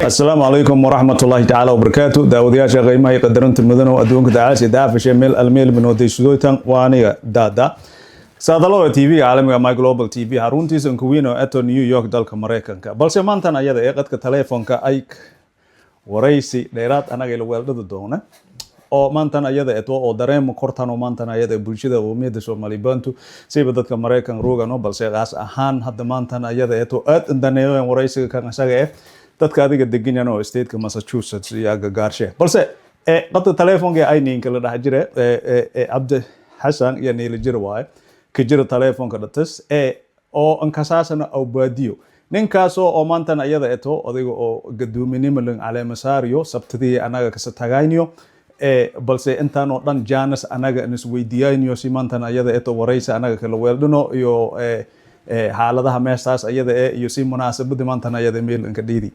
السلام عليكم ورحمة الله تعالى وبركاته داوديا شغيمة يقدرون تلمذنو أدونك دعاسي دافش ميل الميل بنودي شدويتان وانيا دادا سادلو تي في عالمي ماي جلوبال تي في هارونتي سنكوينو اتو نيويورك دالك مريكانكا بلسي مانتان ايادا ايقادك تليفونكا ايك wareysi dheeraad anaga ila weeldada doona oo maantana ayada eto oo dareemo kortano maantana ayada bulshada qoomiyada Soomaaliyeed sayba dadka Mareykan roogano balse qaas ahaan hadda maantana ayada eto aad indaneeyeen wareysiga kan asaga dadka adiga degan oo stateka Massachusetts iyo gaarshe balse qadka telefoonka ay ninka la dhax jire Abdi Hassan iyo neela jir waay ka jira telefoonka dhatas oo ankasaasana Awbaadiyo ninkaas oo maantana ayada eto adiga oo gadoominimo lan Caleema saariyo sabtidii anaga ka satagayniyo balse intaan oo dhan Jaanas anaga is weydiiyayniyo si maantana ayada eto wareysi anaga kala weeldino iyo xaaladaha meeshaas ayada iyo si munaasabada maantana ayada meel inka dhiidi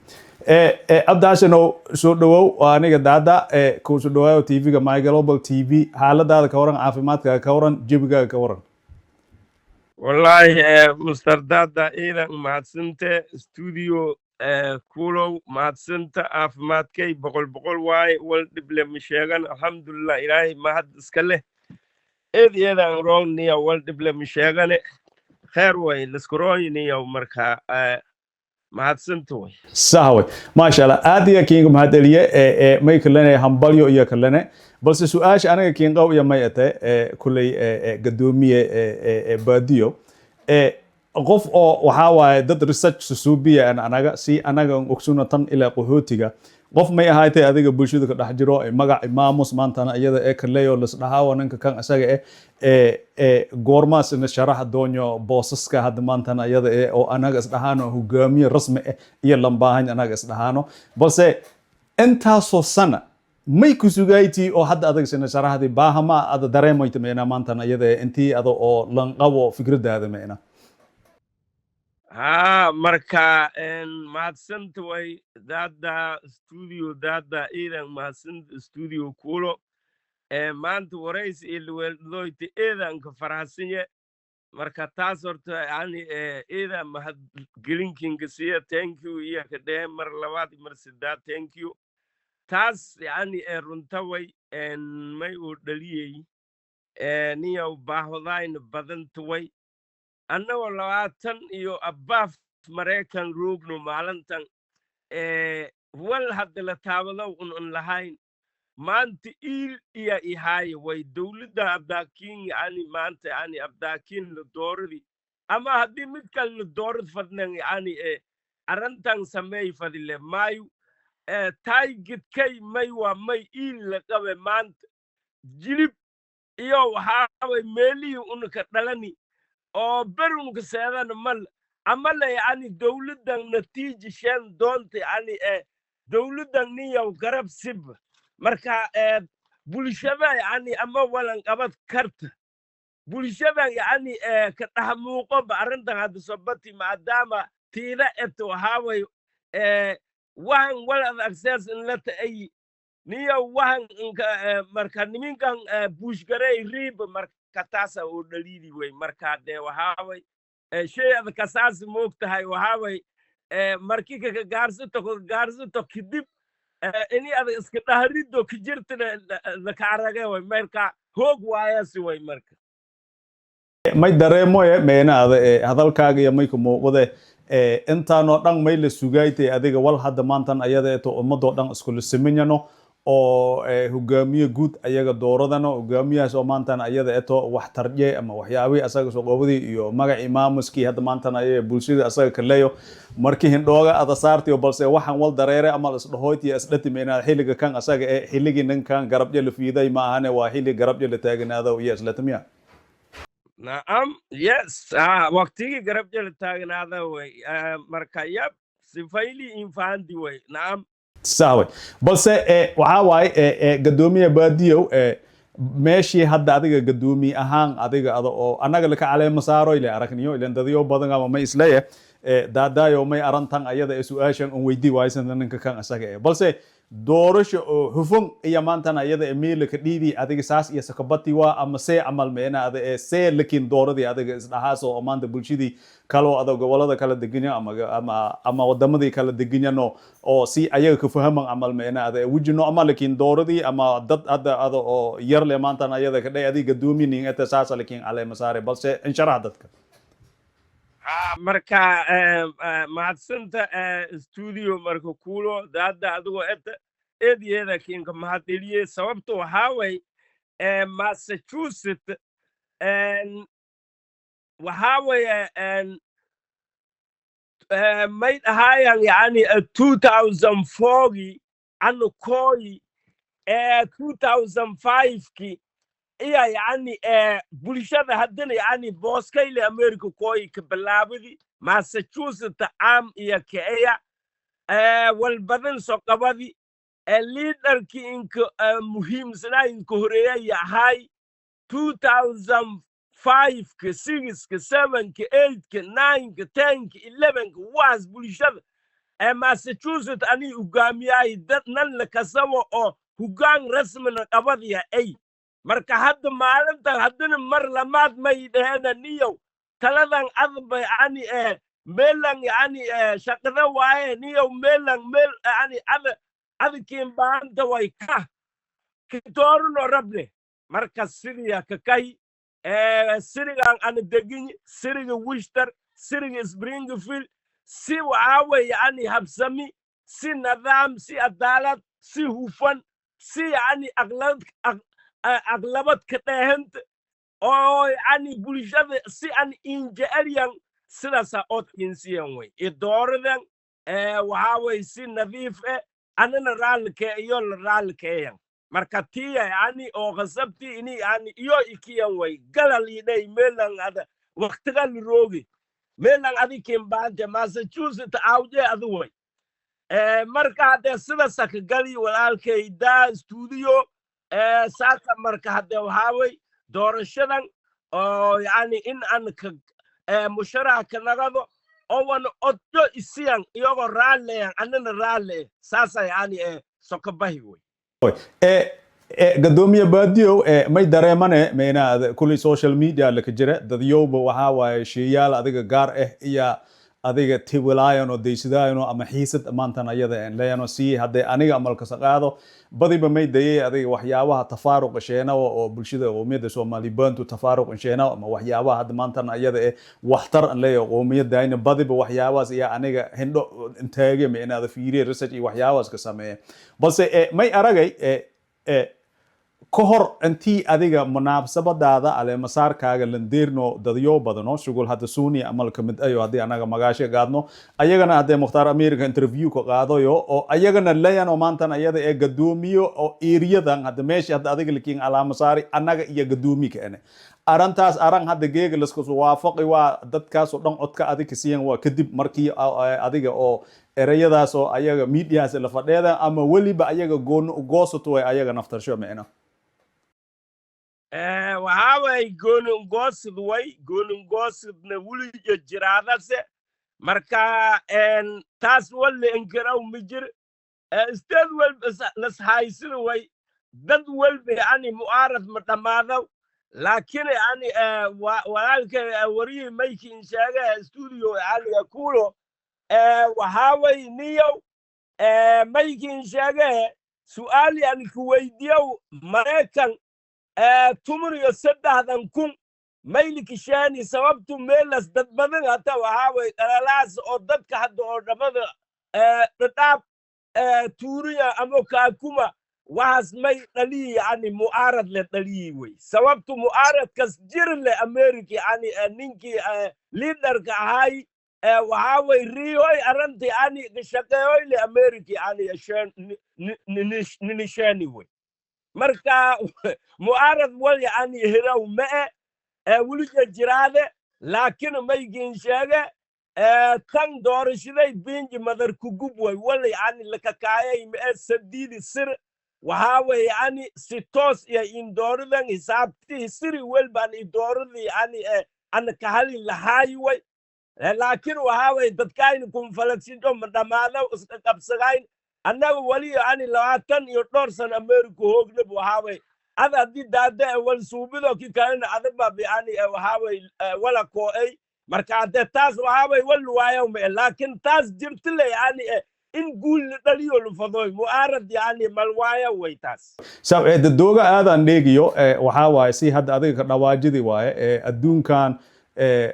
abdaashano soo dhawow aniga daada ku soo dhawayo TV-ga My Global TV xaaladaada ka waran caafimaadka ka waran jabiga ka waran والله مسترداد إذا ما سنت استوديو كولو ما سنت أفمات كي بقول واي والدبل مشيغان الحمد لله إلهي ما حد اسكله إذا رون نيا والدبل مشيغان خير واي لسكروي نيا ومركا ما سنتوي سهوي ما شاء الله آدي كينغ مهدلية ما يكلنا همباليو إياه كلنا بس سؤال أنا كينغ ويا ما يته كلي قدومية باديو قف أو وحاول ضد ريسيرش سوبيا أنا أقصونا تن إلى قهوتيجا قف ما يهايته هذيك بوشيدك الحجرو مجا إماموس مانتنا أيده كليو لسنها ونك كان أساق غورماس إن شرح دونيو بوسسك هذا مانتنا أيده أو أنا قصدهانو هجومي رسمي يلمباهن أنا قصدهانو بس أنت سوسنا ما يكسوغايتي أو حد أدرك سنة شرح هذه باهما هذا درهم يتمينا مانتنا أيده أنتي هذا أو لنقو فكرة هذا مينا مركا ما سنت وي دادا إذا ما سنت استوديو كولو ما أنت ورئيس الولدويت إذا إنك فرحسيني مركا تاسورت يعني إذا ما هاد جرينكينج سيا تانكيو إياه كده مرلواتي مرسيدا تانكيو تاس يعني رنتوي ما يودليه نيا وباهوداين بدن توي أنا والله يو أباف مريكان روبنو مالنتن وال هاد لتابلو أن لهاين ما أنت إيا إيهاي وي دولة أبداكين يعني ما أنت يعني أبداكين لدوردي أما هادي متكال لدورد فدنن يعني أرنتن سمي فدي مايو تاي جد كي مايو ماي لقوي ما أنت جلب إيو هاوي ميلي أنك دلني oo barunka seedan amala yani dawladan natiija shan doonta yani dawladan niyow garab sib marka bulshada yani ama walan qabad karta bulshada yani ka dhaxmuuqo arintan hada sabati maadaama tiida eto haaway waan walad access in la taay niyow waan marka niminkan bushgaray riib marka كتاسا ودليلي وي مركا دي وهاوي شيء هذا كساس موقتها وهاوي مركيكا غارزتو كدب اني هذا اسكتهريدو كجرتنا لكعرقه وي مركا هوق واياسي وي مركا may dareemoye meenaada hadalkaaga iyo may ku muuqde intaanoo dhan may la sugaaytay adiga wal hadda maantan ayada eto ummadoo dhan isku lisiminyano oo hogaamiye guud ayaga dooradana hogaamiyahaas oo maantana ayada eto wax tarje ama waxyaabi asaga soo qoobadi iyo magac imaamuski hadda maantana ay bulshada asaga kaleeyo markii hindhooga ada saartiyo balse waxaan wal dareere ama isdhahoyti isdhatimeena xilliga kan asaga xilligi ninkan garabje la fiiday ma ahane waa xilli garabje la taaganaado iyo islatamiya نعم يس وقتي قرب جل تاجن هذا وي مركيب سفيلي إنفاندي وي نعم ساوي بس وعاوي قدومي باديو ماشي هذا أديك قدومي أهان أديك هذا أنا قال لك على مساره إلى أركنيو إلى أنت ديو بدن ما يسليه daadaayo may arantan ayada su'aashan on weydii waaysan ninka kan asaga balse doorasho oo hufun iyo maantana ayada email ka dhiidi adiga saas iyo sakabati waa ama see amal meena ada see lakin dooradii adiga isdhahaas oo maanta bulshadii kalo ada gobolada kala deganya ama wadamadii kala deganyano oo si ayaga ka fahaman amal meena ada wujino ama lakin dooradii ama dad ada oo yar le maantana ayada ka dhay adiga Gadoomiye inta saas lakin Caleema saare balse in sharax dadka marka mahadsanta studio marka kulo daada adigoo eedyada kinka mahadeliye sababto waxaa way Massachusetts waxaa way may dhahayaan yani 2004 anu kooyi 2005 iya yani bulshada haddana yani booskayle America kooyi ka bilaabadi Massachusetts caam iyo keeya walbadan soo qabadi leaderki inka muhiimsanaa inka horeeya yahay 2005 ka 6 ka 7 ka 8 ka 9 ka 10 ka 11 ka waas bulshada Massachusetts ani ugaamiyay dad nan la kasabo oo hoggaan rasmina qabadiya ay marka hadda maalintan haddana mar lamaad may dhaheen niyow taladan adba yani meelan yani shaqada waaye niyow meelan meel yani adkiin baanta way ka doorno rabne marka siriya ka kay sirigan ana degin siriga Worcester siriga Springfield si waawe yani habsami si nidaam si adaalad si hufan si yani aglabad ka dhahant oo yani bulshada si an injariyan sidaasa odkinsiyan way idooradan waxaa way si nadiif anana raalka iyo raalkayan marka tiya yani oo qasabti ini yani iyo ikiyan way galal inay meelan ada waqtiga loogi meelan adikin baanta Massachusetts awje adu way marka hada sidaasa ka gali walaalkay da studio saaka marka hada waxaa way doorashadan oo yani in aan ka musharaka nagado oo oddo isiyan iyagoo raalleyan annana raalle saasa yani sokabahi way Gadoomiye Awbaadiyo may dareemane meena kulli social media la ka jira dadyowba waxaa waaye sheeyaal adiga gaar iyo adiga tiwilaayan oo deysadaayan ama xiisad maantan ayada leeyano si hadday aniga amalka saqaado badiba may dayay adiga waxyaabaha tafaaruq sheena oo bulshada qoomiyada Soomaaliyeed tafaaruq sheena ama waxyaabaha hadda maantan ayada waxtar leeyo qoomiyada ayna badiba waxyaabaas iyo aniga hindho intaage ma inaad fiiriye research iyo waxyaabaas ka sameeyay balse may aragay kohor intii adiga munaasabadaada Caleema saarkaaga landeerno dadyo badano shugul hadda suuni amal kamid ayo hadii anaga magaasho gaadno ayagana hadee Mukhtaar America interview ka qaadayo oo ayagana leeyan oo maantan ayada Gadoomiye oo eriyadan hadda meesha hadda adiga lakiin Caleema saari anaga iyo Gadoomiye ka arantaas aran hadda geega la isku waafaqay waa dadkaas oo dhan codka adiga siyan waa kadib markii adiga oo erayadaas oo ayaga mediaas la fadheeda ama waliba ayaga goosato way ayaga naftarsho meena waxaa way gooningoosid way gooningoosidna weliga jiraadase marka taas walle inkaraw mijir isteed walba lashaysida way dad walba yani mu'aarad ma dhammaadaw laakiin yani walaalka wariyii maykin sheega studio yani kulo waxaa way niyow maykin sheega su'aal yani ku weydiyow Mareykan tumuriyo 3,000 mayliki shaani sababtu meelas dad badan hata waxaa way dhalalaas oo dadka hadda oo dhamada dhadhaab tuuriya ama kaakuma waxaas may dhaliyi yani mu'aarad le dhaliyi way sababtu mu'aaradkas jir le America yani ninkii leaderka ahay waxaa way riyoy aranta yani shaqeeyoy le America yani nishaani way marka mu'aarad wal yani hiraw ma weliga jiraade laakiin maygin sheege tan doorashaday binji madar ku gub way wal yani la kakaayay ma sadiidi sir waxaa way yani si toos iyo in dooridan hisaabtii siri walbaan i dooradii yani an ka halin lahaay way laakiin waxa way dadkayna kun falagsido madamaada iska qabsagayn annaga wali yani 20 iyo dhowr sano America hoogna waxa way ada hadii daada wal suubido ki kalena adaba yani waxa way wala ko ay marka hadda taas waxa way wal waayo laakiin taas jirtile yani in guul dhaliyo lufadooy mu'arad yani malwaaya way taas dadooga aadan dheegiyo waxa waay si hadda adiga ka dhawaajidi waaye adduunkan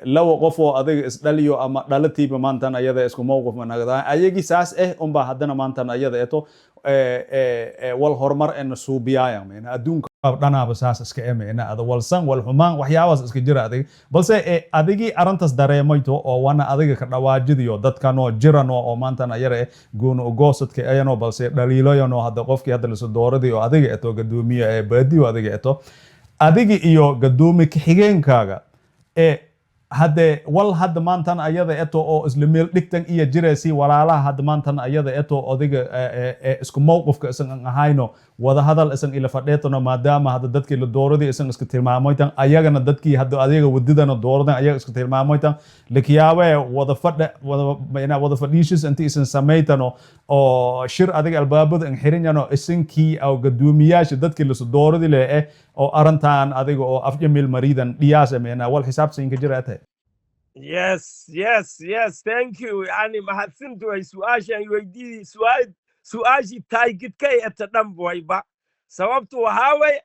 lawa qof oo adiga isdhaliyo ama dhalatiiba maantan ayada isku mowqif managada ayagi saas unba haddana maantan ayada eto wal horumar en suubiyaaya meena adduunka dhanaaba saas iska emeena ada walsan wal xumaan waxyaabaas iska jira adiga balse adigi arintas dareemayto oo wana adiga ka dhawaajidiyo dadkanoo jirano oo maantan ayara goono goosadka ayano balse dhaliilayano hadda qofkii hadda la soo dooradii oo adiga eto gadoomiye baadiyo adiga eto adigi iyo gadoomiye xigeenkaaga hadde wal hadda maantan ayada eto oo isla meel dhigtan iyo jiraysi walaalaha hadda maantan ayada eto odiga isku mowqifka isan ahayno wada hadal isan ila fadheetano maadaama hadda dadkii la dooradii isan iska tilmaamaytan ayagana dadkii hadda adiga wadidana dooradan ayaga iska tilmaamaytan lakiyaabe wada fadhiishis intii isan samaytano oo shir adiga albaabada in xirinyano isinkii aw gadoomiyaasha dadkii la soo dooradii leh oo arintan adiga oo afjamil mariidan dhiyaas meena wal xisaabsan ka jiraatay yes thank you yani mahadsantu ay su'aashan weydiidi su'aashi taagidkay etadhan boyba sababtu waxa way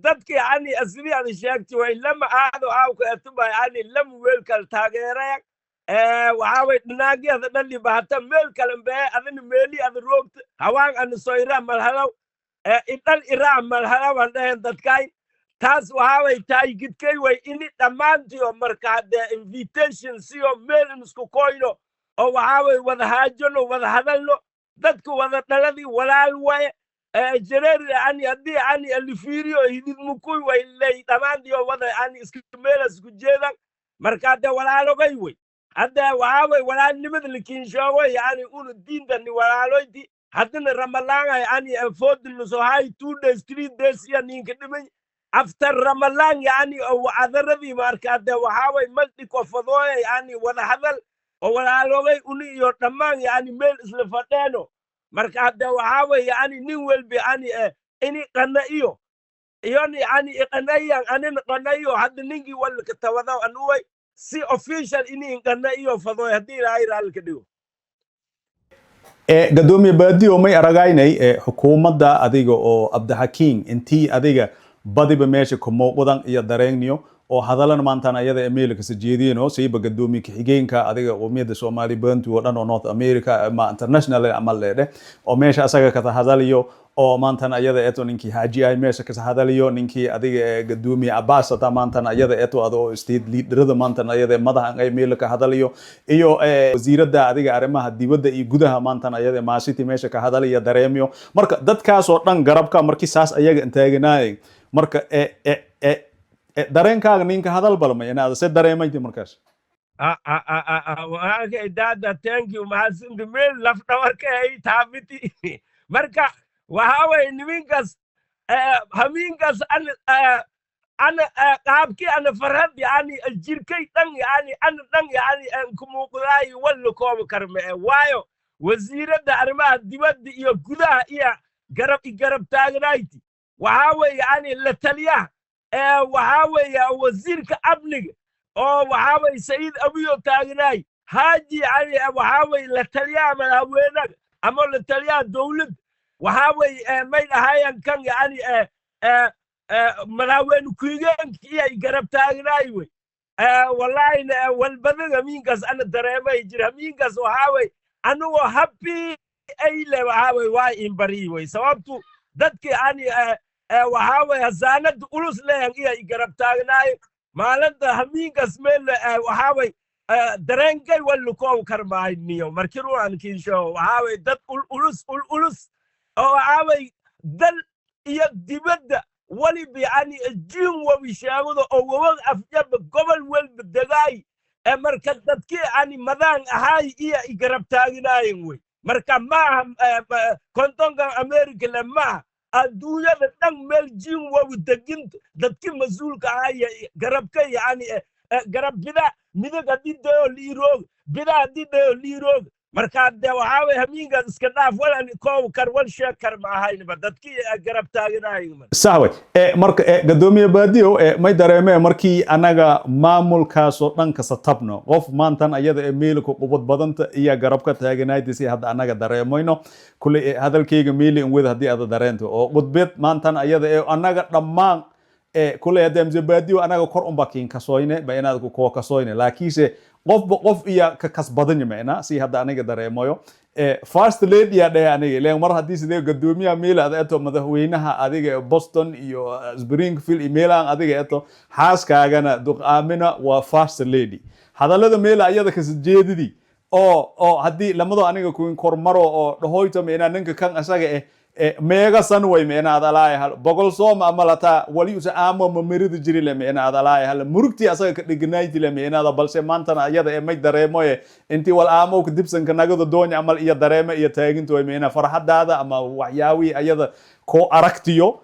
dadka yani asli aan sheegtay way lama aado aawka etba yani lam weelkal taageeraya waxa way dhinaagiyada dhali bahata meel kale baa adana meeli ad roogta hawaan an soyra malhalaw idal ira malhalaw aan dhahan dadkay taas waxa way taagidkay way ini dhamaantiyo marka hadda invitation siyo meel isku koyno oo waxa way wada haajano wada hadalno dadku wada dhaladii walaal way jireer yani hadii yani alfiiriyo hidid mukuy way leey dhamaantiyo wada yani isku meel isku jeedan marka hadda walaalogay way hadda waxa way walaalnimada lakiin shoogo yani uu diinta ni walaaloyti haddana ramalaan yani foodil soo hay 2 days 3 days yani kadimay after Ramadan yani wacadaradii markaade waxa way maldi kofadooy yani wada hadal oo walaalogay uni iyo dhamaan yani meel isla fadheeno markaade waxa way yani nin walbi yani ini qana iyo yani qanayan anina qanayo hadda ninki wal ka tawada anuway si official ini qana iyo fadooy hadii ay raal ka dhigo gadoomiye baadiyo may aragaynay xukuumadda adiga oo Abdi intii adiga badiba meesha ku muuqdan iyo dareenniyo oo hadalan maantan ayada America sajeediyeen siiba gadoomiye xigeenka adiga qoomiyada Soomaali bantu oo dhan oo North America ma international amal leeyahay oo meesha asaga ka hadaliyo oo maantan ayada eto ninkii Haji ay meesha ka hadaliyo ninkii adiga gadoomiye Abbas ta maantan ayada eto adoo state leaderada maantan ayada madaxan ay meel ka hadaliyo iyo wasiirada adiga arrimaha dibadda iyo gudaha maantan ayada maasiti meesha ka hadaliyo dareemiyo marka dadkaas oo dhan garabka markii saas ayaga intaaganay marka dareenkaaga ninka hadal balmay inaad se dareemaytay markaas waxa dada thank you mahadsanti meel laf dhawarka ay taabiti marka waxa way niminkas haminkas ana qaabki ana farhad yani jirkay dhan yani ana dhan yani kumuuqday wal koob karme waayo wasiirada arrimaha dibadda iyo gudaha iyo garab taagnayti waxa way yani la taliya waxa way wasiirka amniga oo waxa way Said Abiyo taagnay Haji yani waxa way la taliya madaxweynaha ama la taliya dawlad waxa way may ahaayeen kan yani madaxweyne ku-xigeenka ay garab taagnay way wallahi wal badan minkas ana dareemay jira minkas waxa way anu happy ay le waxa way waa in bari way sababtu dadka yani waxa way hasanad ulus leeyahay ay garab taagnay maalinta haminkas meel waxa way dareenkay wal koob karmaayniyo markii ruuxan kiisho waxa way dad ulus oo waxa way dal iyo dibadda wali bi'ani jin wabi shaagado oo wabad afjab gobol walba dagaay marka dadkii ani madaan ahay iyo garab taagnaayeen way marka ma kontonga America lama adduunyada dhan meel jin wabi degin dadkii mas'uulka ahay garabka yani garab bida midig haddii dayo liiroog bida haddii dayo liiroog marka de waxaa way hamiinga iska dhaaf walan koob kar wal sheeg kar ma ahaynba dadkii garab taaganaayman sax way marka gadoomiye baadiyo may dareemee markii anaga maamulkaasoo dhan kasta tabno qof maantan ayada meelku qubad badanta iyo garabka taaganaaytisi hadda anaga dareemayno kulay hadalkayga meeli in wada haddii ada dareento oo qudbeed maantan ayada anaga dhammaan kulay hadda amse baadiyo anaga kor unba kiin kasoyne ba inaad ku koo kasoyne laakiinse qof iyo ka kasbadan yimena si hadda aniga dareemayo first lady ya dhahay aniga ileen mar haddii sidee gadoomiyaha meel aad eto madaxweynaha adiga Boston iyo Springfield email aan adiga eto xaaskaagana duqaamina waa first lady hadalada meel ayada ka jeedidi oo haddii lamado aniga ku kormaro oo dhahoyto meena ninka kan asaga meega san way meena adalaay hal bogol sooma amalata wali usa aamo mamirida jiri le meena adalaay hal murugti asaga ka dhignayti le meena da balse maantana ayada may dareemoye intii wal aamo ka dibsan ka nagada doonya amal iyo dareema iyo taaginto way meena farxadaada ama waxyaawi ayada ko aragtiyo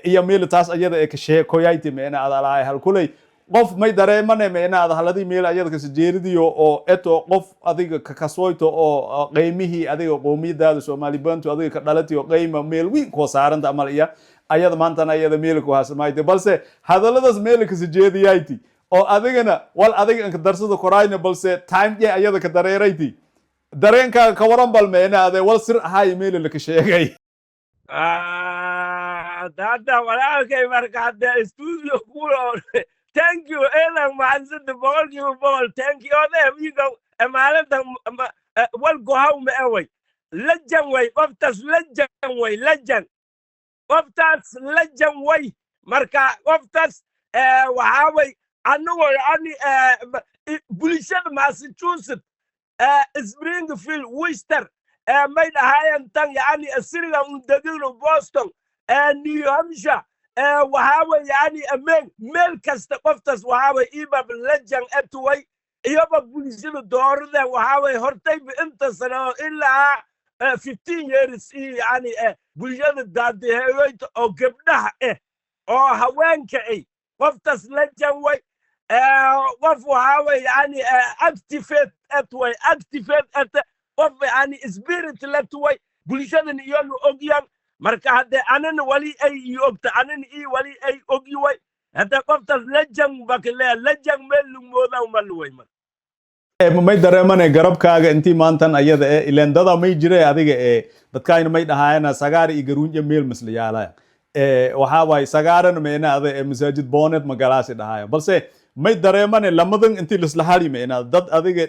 iyo meel taas ayada ka sheekoyayti meena adalaay hal kulay qof may dareemane meena hadalladii meel ayada ka jeeridiyo oo eto qof adiga ka kasoyto oo qiimihii adiga qoomiyadaada Soomaali bantu adiga ka dhalatiyo qiimo meel weyn ko saaranta amal iyo ayada maantana ayada meel ku haasmayde balse hadalladaas meel ka jeediyayti oo adigana wal adiga ka darsada koraayna balse time ee ayada ka dareerayti dareenka ka waran bal meena ade wal sir ahay meel la ka sheegay dada walaalkay marka hadda studio kulo thank you elan maxamed boqol thank you odeemiga amaalada wal gohaw ma away lajan way qoftas lajan way lajan qoftas lajan way marka qoftas waxa way anigu ani bulshada Massachusetts Springfield Worcester may dhahayan tan yani asiriga undadino Boston New Hampshire waxa way yani meel kasta qoftas waxa way iba lajan atway iyaba bulshada doorada waxa way hortay inta sano ilaa 15 years yani bulshada daadheeyay oo gabdhaha oo haweenka qoftas lajan way qof waxa way yani activate atway qof yani spirit atway bulshada iyo ogyan marka hadda anan wali ay ogta anan wali ay ogi way hadda qoftas lajan bakle lajan meel moodaa malway may dareemane garabkaaga intii maantan ayada ileen dada may jire adiga dadkaayna may dhahaayana sagaar iyo garuunja meel masliyaalaya waxa way sagaaran meena ada masaajid boonet magalaasi dhahaaya balse may dareemane lamadan intii lisla hali meena dad adiga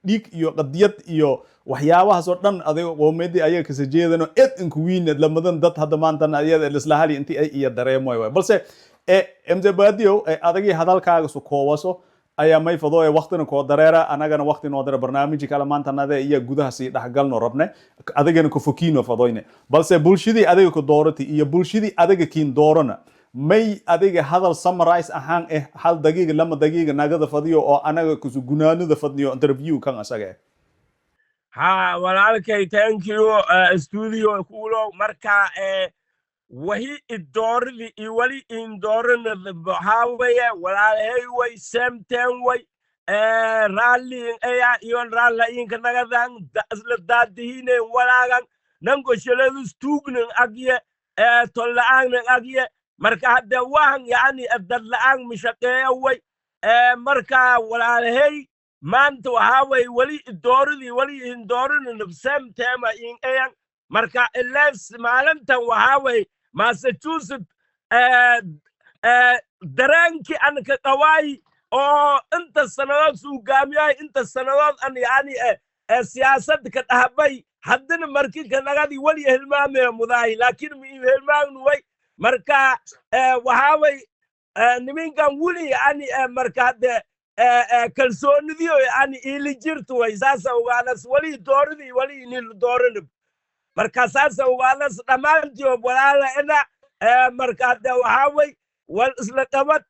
dhiig iyo qadiyad iyo waxyaabahaas oo dhan adiga qoomeedii ayaga ka sajeedano inku wiinad lamadan dad hadda maantan ayada lisla hali intii ay iyo dareemoy balse MJ baadiyo adagi hadalkaaga soo koowaso ayaa may fado waqtina ko dareera anagana waqti noo dara barnaamijka kala maantanada iyo gudaha si dhaxgalno rabne adigana ku fokiino fadoyne balse bulshadii adiga ku doorati iyo bulshadii adiga kiin doorana may adiga hadal summarize ahaan hal daqiiqa lama daqiiqa nagada fadiyo oo anaga ku gunaanada fadniyo interview kan asaga ha walaalkay thank you studio kulo marka wahi idordi iwali indorna bahawaya walaalhay way samtan way rally yon ralla inka nagadan isla daadihine walaagan nango shaladu stugnan agye tolaan agye marka hadda waan yani adlaan mishaqeeya way marka walaalhay maanta waxa way wali idordi wali indorna nafsam tema in ayan marka elefs maalintan waxa way Massachusetts dareenkii aan ka qawaay oo inta sanadood suugaamiyay inta sanadood aan yani siyaasad ka dhahabay haddana markii ka nagadi wali hilmaamay mudaay laakiin mi hilmaamnu way marka waxa way niminkan wali yani marka hadda kalsoonidiyo yani ili jirtu way saasa ugaanas wali dooradii wali inil dooranib marka saasa ugaanas dhamaantiyo walaala ina marka hadda waxa way wal isla qabad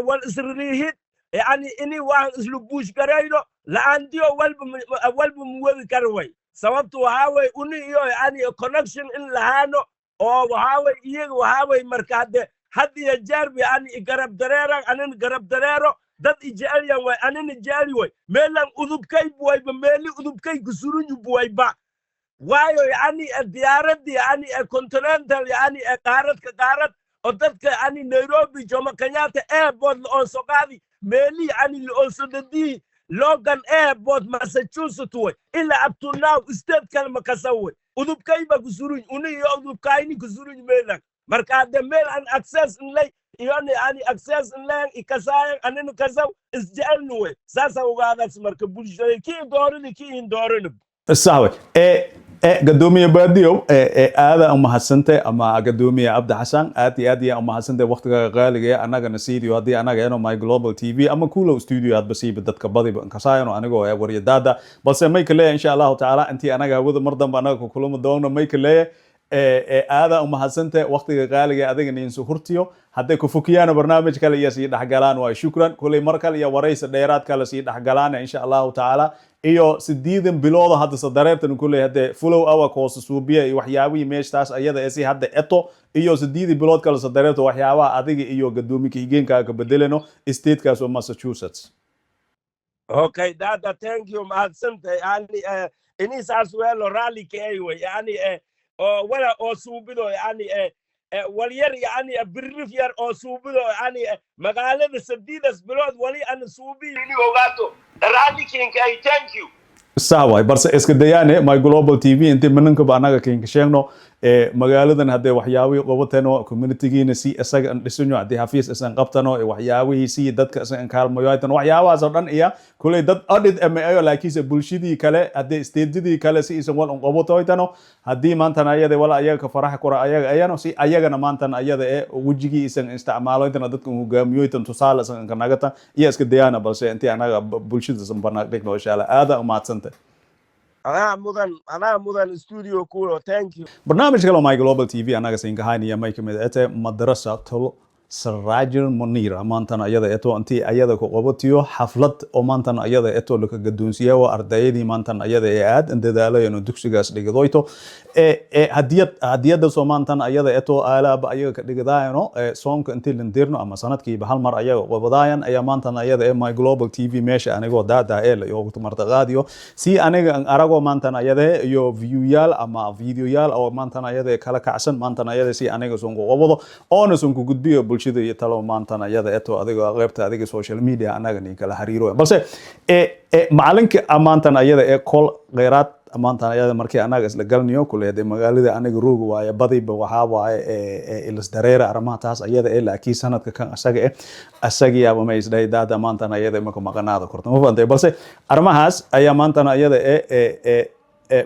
wal isriihid yani ini waan islu buush garayno laandiyo walba muwadi karway sababtu waxa way uni iyo yani connection in lahaano oo waxa way iyaga waxa way marka hadda hadiya jarbi yani garab dareero anan garab dareero dad ijaalyan way anina jaali way meelan udubkay buwayba meeli udubkay kusurunyu buwayba waayo yani diyaaradii yani continental yani qaarad oo dadka yani Nairobi Jomo Kenyatta airport oo soo qaadi meeli yani oo soo dadii Logan airport Massachusetts way ila up to now state kalma kasaway udubkayba kusurun uniyo udubkayni kusurun meelan marka de meel an access inlay yani access inlay ikasay aninu kasaw isjaalnu way sasa ugaadaas marka bulshada ki doorin صحوي قدومي باديو هذا أم حسنته أما قدومي عبد حسن آتي أم حسنته وقت غالي أنا جنسيديو هذه أنا جاينو ماي جلوبال تي في أما كولو استوديو هاد بسيب بدت كبادي بنكساينو أنا جوا وري دادا بس ما يكلي إن شاء الله تعالى أنت أنا جاود مرضى أنا كلهم دون ما يكلي هذا أم حسنته وقت غالي هذا جنسو هرتيو هذا كفوكيانا برنامج كلا يسيد حجلان وشكرا كل مركل يا ورئيس الدائرات كلا يسيد حجلان إن شاء الله تعالى iyo sideedan bilood hadda sadareertan kulay hadda follow our course suubiya iyo waxyaabaha meeshtaas ayada ee si hadda eto iyo sideed bilood kala sadareerto waxyaabaha adiga iyo gadoomiye higeenka ka bedeleno state kaas oo Massachusetts. Okay, dada, thank you mahadsantahay yani inis as well rally kaywe yani wala oo suubido yani walyar yani birrif yar oo suubido yani magaalada sideedas bilood wali an suubiyo ogaato rally king ay thank you sawa balse iska dayaane my global tv inta mananka baanaga king sheegno magaaladan hadee waxyaabaha qobatano communitygiina si asaga aan dhisno hadii hafiis isan qabtano waxyaabahiisi dadka isan kaalmayoytan waxyaabahaas oo dhan iyo kulay dad audit ama laakiin bulshadii kale hadee stateedii kale si isan wal qobataytano hadii maanta ayada wala ayaga ka farax kora ayaga ayano si ayagana maanta ayada wajigi isan isticmaaloytan dadka hogaamiyoytan tusaale isan kanagata iyo iska dayaana balse intii anaga bulshada san barnaamijno insha Allah aada umaadsanta أنا مدن استوديو كولو thank you برنامج كلام ماي جلوبال تي في أنا قصين كهاني يا مايك مدة مدرسة تل سراجر منيرة مانتنا أيضا إتو أنتي أيضا كقبضتيو حفلة أو مانتنا أيضا إتو لك قدونسيا وأردايدي مانتنا أيضا إعاد إن دالة إنه دكسيجاس لقضايتو هدية دسو مانتنا أيضا إتو آلا بأيضا لقضاينو صونك أنتي لنديرنو أما سندكي بهالمر أيضا وبضاين أيا مانتنا أيضا ماي جلوبال تي في ماشي أنا جو دا إلا يوقت مرتقاديو سي أنا أراجو مانتنا أيضا يو فيديويال أما فيديويال أو مانتنا أيضا كلا كعسن مانتنا أيضا سي أنا جو صونكو وبضو أنا صونكو قد بيو bulshada iyo talo maantana ayada eto adiga qaybta adiga social media anaga nin kala xiriiro balse macalinka amaantan ayada kol qeyraad amaantan ayada markii anaga isla galniyo kuleeday magaalada aniga roog waaye badiba waxa waaye ilis dareera armaha taas ayada laakiin sanadka kan asaga yaaba ma isday daada maantana ayada ma ka maqanaada korto ma fahantay balse armahaas ayaa maantana ayada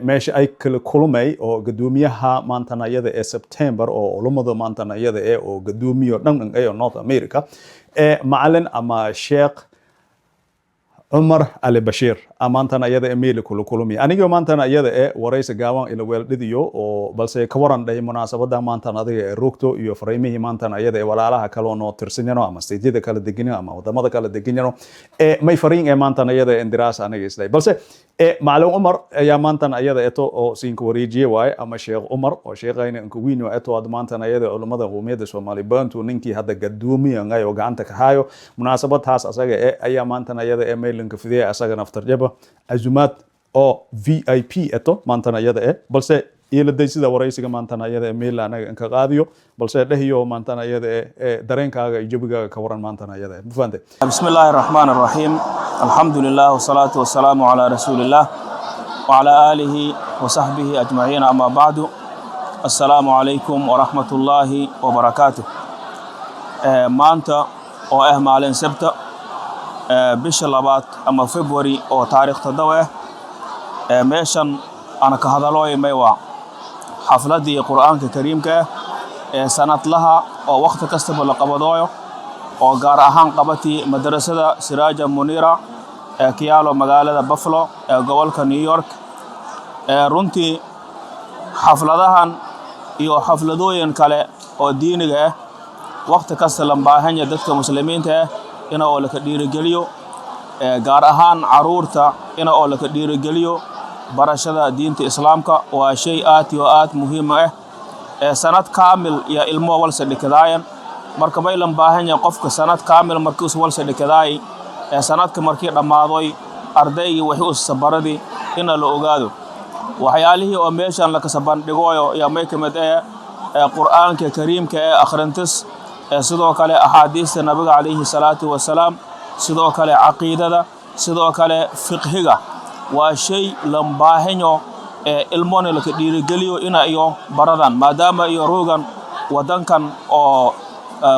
meesha ay kala kulmay oo gadoomiyaha maantana ayada September oo ulamada maantana ayada oo gadoomiyo dhan ee North America macallin ama Sheikh Umar Ali Bashir amaantana ayada email kulmi aniga maantana ayada wareysi gaaban ila weeldiyo oo balse ka waran dhay munaasabada maantana adiga roogto iyo fariimihii maantana ayada walaalaha kale oo tirsanayno ama steedida kala deganayno ama wadamada kala deganayno may fariin maantana ayada indiraas aniga islay balse macallin Umar ayaa maantana ayada oo siinka wareejiye waay ama Sheikh Umar oo sheeqayna in ku wiino maantana ayada culimada qowmiyadda Soomaaliya baantu ninkii hadda gadoomiye oo gacanta ka hayo munaasabadaas asaga ayaa maantana ayada email كفدية أساقنا أفتر جبا أزومات أو VIP أتو مانتنا يدا بلسة يلدي سيدا ورئيسي مانتنا يدا إيميل أنا إنك قاديو بلسة دهيو مانتنا يدا دارين كاغا يجيبوغا كوران مانتنا يدا بفانتي بسم الله الرحمن الرحيم الحمد لله والصلاة والسلام على رسول الله وعلى آله وصحبه أجمعين أما بعد السلام عليكم ورحمة الله وبركاته مانتا وأهمالين سبتا bisha labaad ama February oo taariikhda dawe meeshan ana ka hadalooy waa xafladii Quraanka Kariimka ee sanadlaha oo waqti kasta la qabadooyo oo gaar ahaan qabati madrasada Siraaja Munira ee kiyaalo magaalada Buffalo ee gobolka New York runtii xafladahan iyo xafladooyin kale oo diiniga ah waqti kasta la baahan yahay dadka muslimiinta ina oo la ka dhiirigeliyo gaar ahaan caruurta ina oo la ka dhiirigeliyo barashada diinta islaamka waa shay aad muhiim ah sanad kaamil ya ilmo walsa dhikadaayan marka bay lan baahan yahay qofka sanad kaamil markuu walsa dhikadaay sanadka markii dhammaaday ardaygii wixii u sabaradii in la ogaado waxyaalihii oo meeshan la kasabandhigoyo iyo may kamid quraanka kariimka akhrintis sidoo kale ahadiista nabiga calayhi salaatu wasalaam sidoo kale aqeedada sidoo kale fiqhiga waa shay lambaahanyo ilmoon la ka dhiirigeliyo ina iyo baradan maadaama iyo roogan wadankan oo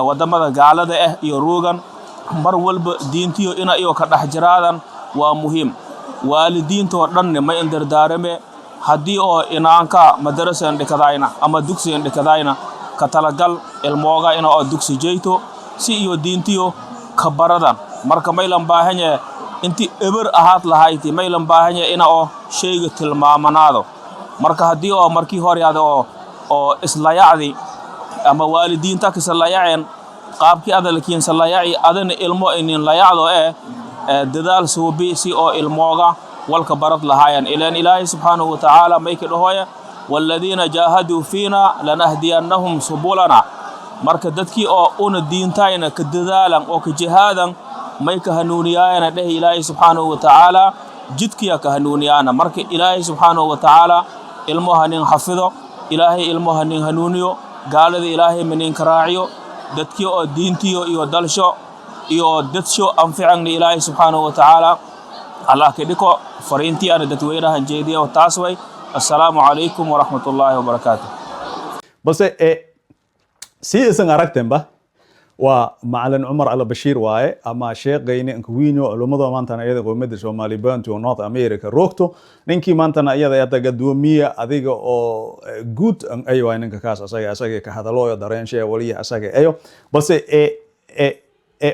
wadamada gaalada iyo roogan mar walba diintiyo ina iyo ka dhaxjiraadan waa muhiim waalidiinta oo dhan ma indardaarame haddii oo inaanka madrasan dhikadayna ama dugsigan dhikadayna ka talagal ilmooga ina oo dugsi jeeyto si iyo diintiyo ka baradan marka maylan baahanya inti eber ahaad lahayti maylan baahanya ina oo shayga tilmaamanaado marka haddii oo markii hore oo isla yacdi ama waalidiinta ka isla yaceen qaabkii adalkiin isla yaci adana ilmo inin la yacdo dadaal suubi si oo ilmooga walka barad lahaayeen ilaan ilaahay subhanahu wa ta'ala mayka dhahoya walladina jahadu fiina lanahdiyannahum subulana marka dadkii oo una diintayna ka dadaalan oo ka jihaadan mayka hanuuniyayna dheh ilaahay subhanahu wa ta'ala jidkiya ka hanuuniyana marka ilaahay subhanahu wa ta'ala ilmoha nin xafido ilaahay ilmoha nin hanuuniyo gaalada ilaahay manin karaaciyo dadkii oo diintiyo iyo dalsho iyo dadsho anfican ilaahay subhanahu wa ta'ala الله كديكو فرينتي أنا دتوينها جيدية وتاسوي السلام عليكم ورحمة الله وبركاته بس سياسة عرقتين با ومعلن عمر على بشير واي أما شيخ غيني انكوينيو لمدة مانتنا يدا قومد شمالي بانتو نورث أمريكا روكتو نينكي مانتنا يدا Gadoomiye adiga oo Guud أيوة إنك كاس أساقي كهذا دارين شيء وليه أساقي أيوة بس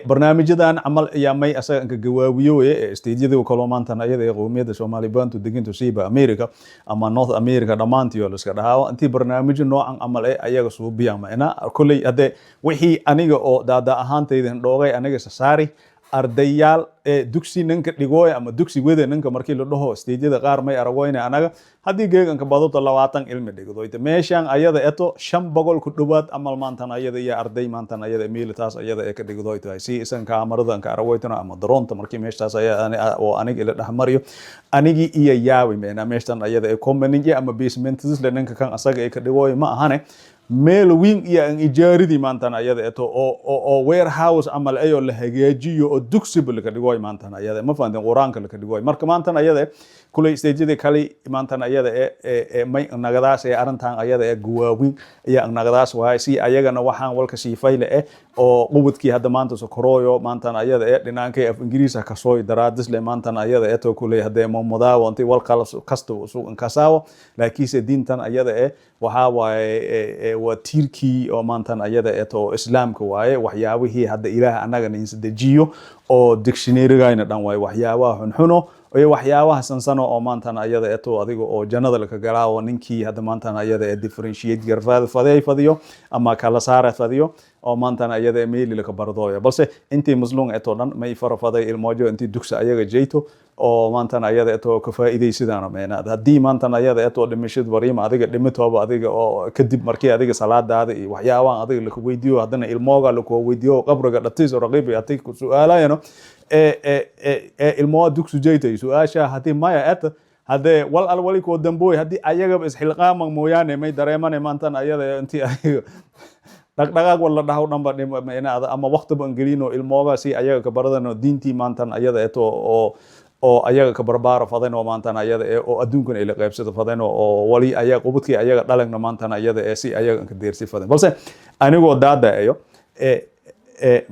barnaamijyadan amal ayaa may asaga ka gawaabiyo isteediyada kala maantan ayada qowmiyada Soomaali baantu degintu siiba America ama North America dhamaantii la iska dhahaa intii barnaamijyo noocan amal ayaga soo biyama ina kulay hade wixii aniga oo daada ahaantaydan dhoogay aniga saari ardayaal dugsi ninka dhigooy ama dugsi wada ninka markii la dhaho isteediyada qaar may aragoyna anaga hadii geeganka badota 20 ilmi dhigdo meeshan ayada eto 500 ku dhawaad amal maantan ayada iyo arday maantan ayada meelitaas ayada ka dhigdo tahay si isan kaamaradan ka aragoytana ama droonta markii meeshaas ayada oo aniga ila dhaxmariyo anigi iyo yaawi meena meeshan ayada community ama basements la ninka kan asaga ka dhigooy ma ahane meel weyn iyo ijaaridii maantan ayada eto oo warehouse amal ayo la hagaajiyo oo dugsi bilka dhigooy maantan ayada ma faanteen quraanka la dhigooy marka maantan ayada kulay stage kali maantan ayada may nagadaas arintan ayada guwaawin iyo nagadaas waay si ayagana waxaan walka siifayle oo qubadkii hadda maanta soo korooyo maantan ayada dhinaanka af ingiriisa ka soo daraadis le maantan ayada eto kulay hadda mamudaawo intii walka kasto soo inkasaawo laakiinse diintan ayada waxa waay waa tiirkii oo maantan ayada eto islaamka waaye waxyaabihii hadda ilaah anaga insadejiyo oo dictionary-gayna dhan waay waxyaabaha xunxuno oo waxyaabaha sansano oo maantan ayada eto adiga oo jannada la ka galaawo ninkii hadda maantan ayada differentiate garfaad fadiyo ama kala saara fadiyo oo maantan ayada meel la ka bardooyo balse intii muslim eto dhan may farafaday ilmoojo intii dugsi ayaga jeeyto oo maantan ayada eto ka faa'iideysadana meenaad hadii maantan ayada eto dhimashad wariima adiga dhimatooba adiga oo kadib markii adiga salaadaada iyo waxyaabaha adiga la ku weydiyo hadana ilmooga la ku weydiyo qabriga dhatiis oo raqiib atay ku su'aalayno ilmo dugsi jeeytay su'aasha hadii maya hadee wali ko damboy hadii ayaga is xilqaaman mooyaane may dareeman maantan ayada intii ayaga dhaqdhaqaaq wala dhaw dhanba ama waqti ban gelino ilmooga si ayaga ka baradano diintii maantan ayada eto oo ayaga ka barbaaro fadano maantan ayada oo adduunkan ay la qaybsado fadano oo wali ayaga qubadkii ayaga dhalagna maantan ayada si ayaga ka deersi fadan balse anigoo daada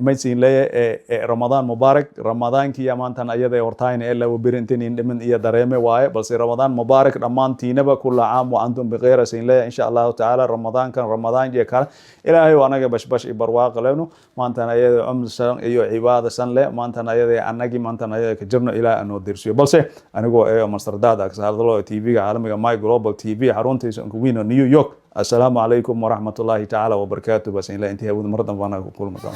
maysin leeyahay Ramadan Mubarak Ramadaankii maantan ayada hortaayna ee laba birintiin dhiman iyo dareeme waaye balse Ramadan Mubarak dhamaantiinaba kullu caam wa antum bikhayr sin leeyahay insha Allah ta'ala Ramadaankan Ramadaan jee kale ilaahay wanaga bashbash barwaaq leeno maantan ayada umsan iyo cibaada san le maantan ayada anagi maantan ayada ka jirno ilaa anoo dirsiyo balse anigoo mastardaada ka hadlo TV-ga caalamiga My Global TV xaruntiisa ku weyn New York السلام عليكم ورحمة الله تعالى وبركاته بس إلا أنتهي أود مرة فانا كل مكان.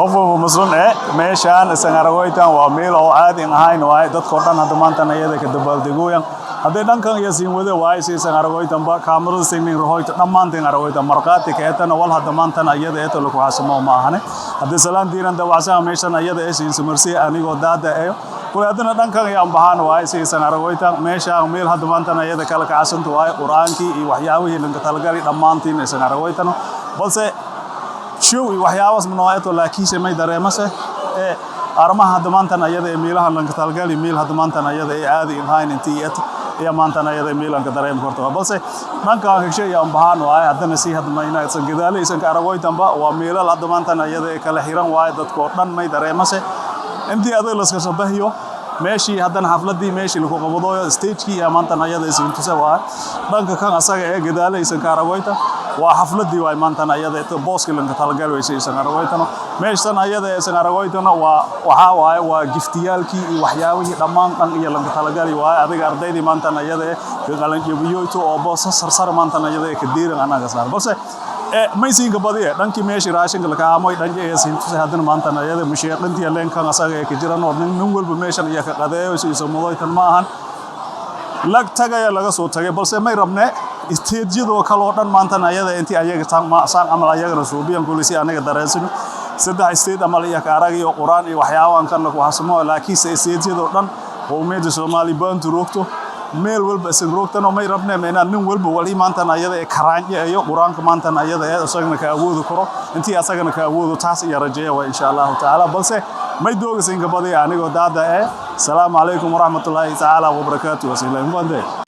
قفوا مسلم ماشان السنغراويتان وميل أو عادي هاي نوعي دت قرطان هذا ما أنت نيجي كدبال دقويا hadday dhankan iyo siin wada waay siisan aragoytanba kaamirada singning rahoyta dhammaanteen aragoyta marqaati keetana wal hadda maantana iyada eeto lagu xasamo ma ahane haddii salaan diiran dawacsan meeshan iyada ee siin samarsi anigoo daada eeyo kula hadana dhankan iyo ambahan waay siisan aragoytan meesha meel hadda maantana iyada kala kacasanto waay quraankii iyo waxyaabihii dhanka talgali dhammaantiin ee aragoytan balse show iyo waxyaabaas manooyto laakiin may dareemase ee armaha hadda maantana iyada ee meelaha dhanka talgali meel hadda maantana iyada ee aadi in intii يا مانتنا يا ميلان كدريم كورتوا بس من كان شيء يوم بهان واي هذا نسيه هذا ما يناقص سجدالي إنسان كأروي تنبا وميلان هذا مانتنا يا كله هيران واي دت كورتان ما يدريم مسه أنتي هذا لسه سبهيو ماشي هذا الحفلة دي ماشي لكو قبضوا ستيج كي يا مانتنا يا إنسان تسوى من كان أساق جدالي إنسان كأروي تا وحفلة دي واي مانتنا يا ده بوس كلن كتالجال ويسي إنسان كأروي تنا ماشي تنا يا ده إنسان كأروي تنا وحاواي وجفتيال كي وحياوي دمان كان يلن كتالجال واي هذا كأردي دي مانتنا يا ده كقالن يبيو تو أبوس سر مانتنا يا ده كدير أنا كسر بس ما يصير كبديه دانكي ماشي راشين كلك عاموي دانكي يسين تسه هذا مانتنا يا ده مشي قنتي يلين كان أساق كجيران ونقول بمشان يا كقديه ويسي سموه تنماهن lag tagaya laga soo tagay balse may rabne isteediyada kala oo dhan maantana ayada intii ayaga saan amal ayaga rasuubiyan kulisi anaga dareensino saddex isteed amal iyo kaarag iyo quraan iyo waxyaaban kan ku hasmo laakiin isteediyada oo dhan qowmiyadda Soomaali baantu roogto meel walba isin roogtano may rabne inaan nin walba wali maantana ayada ee karaanyo iyo quraanka maantana ayada ee asagna ka awoodo karo intii asagana ka awoodo taas iyo rajeeyo insha Allah taala balse may doogaysan gabadhay anigoo daada ee salaamu calaykum waraxmatullaahi tacaala wabarakaatuh wasiilayn bande